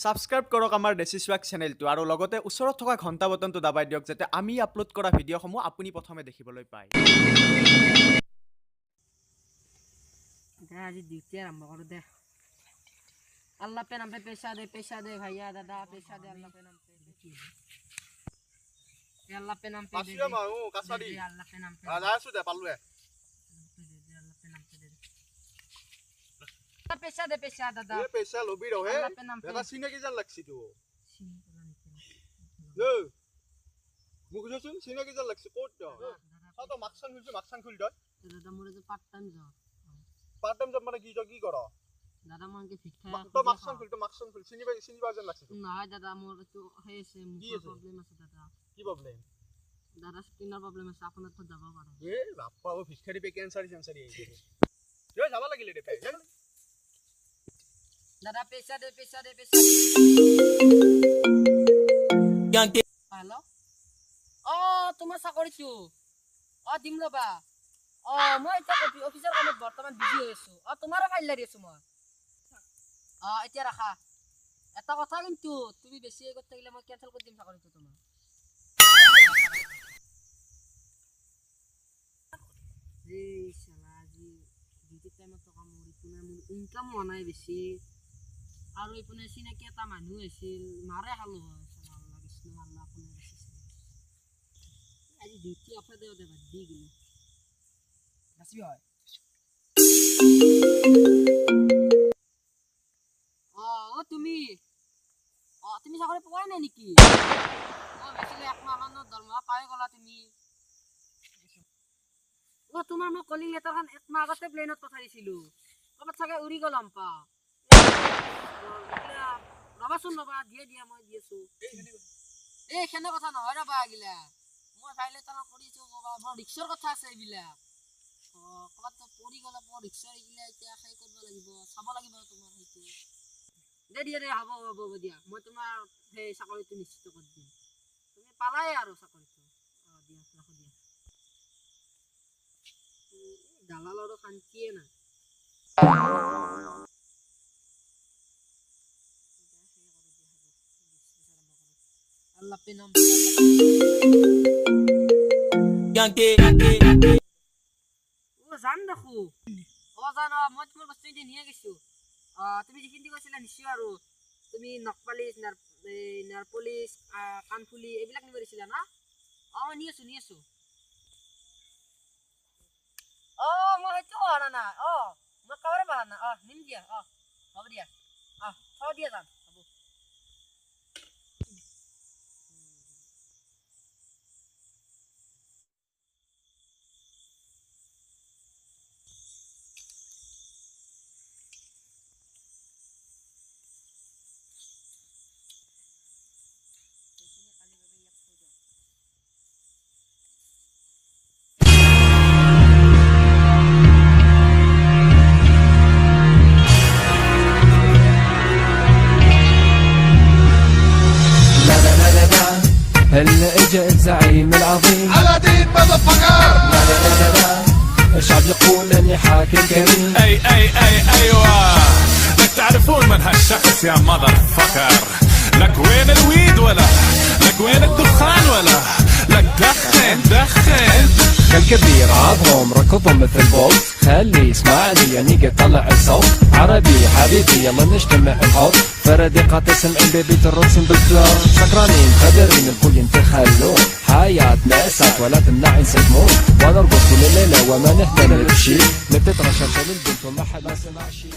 Subscribe কৰক আমাৰ দেশী স্বাগ চেনেলটো আৰু লগতে ওচৰত থকা ঘণ্টা বটনটো দাবাই দিয়ক যাতে আমি আপলোড কৰা ভিডিঅ'সমূহ আপুনি প্ৰথমে দেখিবলৈ পায়। আজি ডিউটি আৰম্ভ কৰো দে। আল্লাহ पे नाम पे पैसा दे भैया दादा पैसा दे अल्लाह पे नाम पे अल्लाह पे नाम पे दे আছিয়া মাও কাছাৰি अल्लाह पे नाम पे আছো দে পালুৱে अल्लाह पे नाम पे दे पैसा दादा এ পইচা লবি ৰহে अल्लाह पे नाम पे এটা চিনাকি জান লাগছি তো মুখ জসুন চিনাকি জান লাগছি কোট দ তো মাকসান খুল দ দাদা মোরে যে পার্ট টাইম জব মানে কি কর দাদা মনকে শিক্ষা তো মাকসান খুল চিনিবা জান লাগছি তো না দাদা মোর তো হয়েছে মুখের প্রবলেম আছে দাদা কি প্রবলেম দাদা স্কিনার প্রবলেম আছে আপনার তো যাব পারে এ বাপ্পা ও ফিসকারি পে ক্যান্সারি আইছে রে যাবা লাগিলে রে दादा पैसा दे हेलो তোমাৰ চাকৰিটো দিম ৰবা মই এতিয়া অফিচৰ কামত বৰ্তমান বিজি হৈ আছো তোমাৰো ফাইল লাগি আছো মই এতিয়া ৰাখা এটা কথা কিন্তু তুমি বেছি আগত থাকিলে মই কেনসেল কৰি দিম চাকৰিটো তোমাৰ এই শালা আজি ডিউটি টাইমত তো কাম কৰি পুনে মোৰ ইনকাম হোৱা নাই বেছি আৰু ইপনে চিনাকি এটা মানুহ আছিল মাৰে খালো হয় শালা আল্লাহ কৃষ্ণ আল্লাহ কোনে বেছিছে আজি ডিউটি অফে দেও দে বাদ দি গিলো বাসি হয় তুমি চাকৰি পোৱাই নাই নেকি বেছিলে এক মাহ মানৰ দৰমহা পাই গলা তুমি তোমাৰ মই কলিং লেটাৰখন এক মাহ আগতে প্লেনত পঠাই দিছিলো ক'ৰবাত চাগে উৰি গ'ল আম্পা ৰবাচোন ৰবা দিয়া মই দি আছো এই খেনে কথা নহয় ৰবা আগিলা মই ফাইল এটা কৰিছো মোৰ ৰিক্সাৰ কথা আছে এইবিলাক ক'ৰবাত পৰি গ'লে ৰিক্সাৰ এইগিলা এতিয়া খাই কৰিব লাগিব চাব লাগিব তোমাৰ সেইটো দিয়া হ'ব দিয়া মই তোমাৰ সেই চাকৰিটো নিশ্চিত কৰি দিম তুমি পালাই আৰু চাকৰিটো দিয়া ৰাখো দিয়া দালালৰো শান্তিয়ে নাই আল্লাহ पे नाम জান দেখো জান মই তোমাৰ বস্তু দি নিয়ে গৈছো তুমি যিখিনি কৈছিলা নিশ্চয় আৰু তুমি নকপালিছ নাৰ পলিছ কাণফুলি এইবিলাক নিব দিছিলা না নি আছো মই সেইটো কৰা না মই কবৰে পাৰা না নিম দিয়া হ'ব দিয়া থৈ দিয়া যাম হ'ব هلا اجا الزعيم العظيم على دين مدفقر الشعب يقول اني حاكم كريم ايوه لك تعرفون من هالشخص يا مذر فكر لك وين الويد ولا لك وين الدخان ولا لك دخن كالكبير عضهم ركضهم مثل بولت خلي يسمعني يعني يطلع الصوت عربي حبيبي يلا نجتمع الحوض فردي قاطع سمعين ببيت الرسم بالكلام سكرانين خدرين الكل ينتخلون حياتنا اسعد ولا تمنع ينسجمون ونرقص كل الليله وما نهتم بشي نبتت رشاشه للبنت وما حد ما سمع شي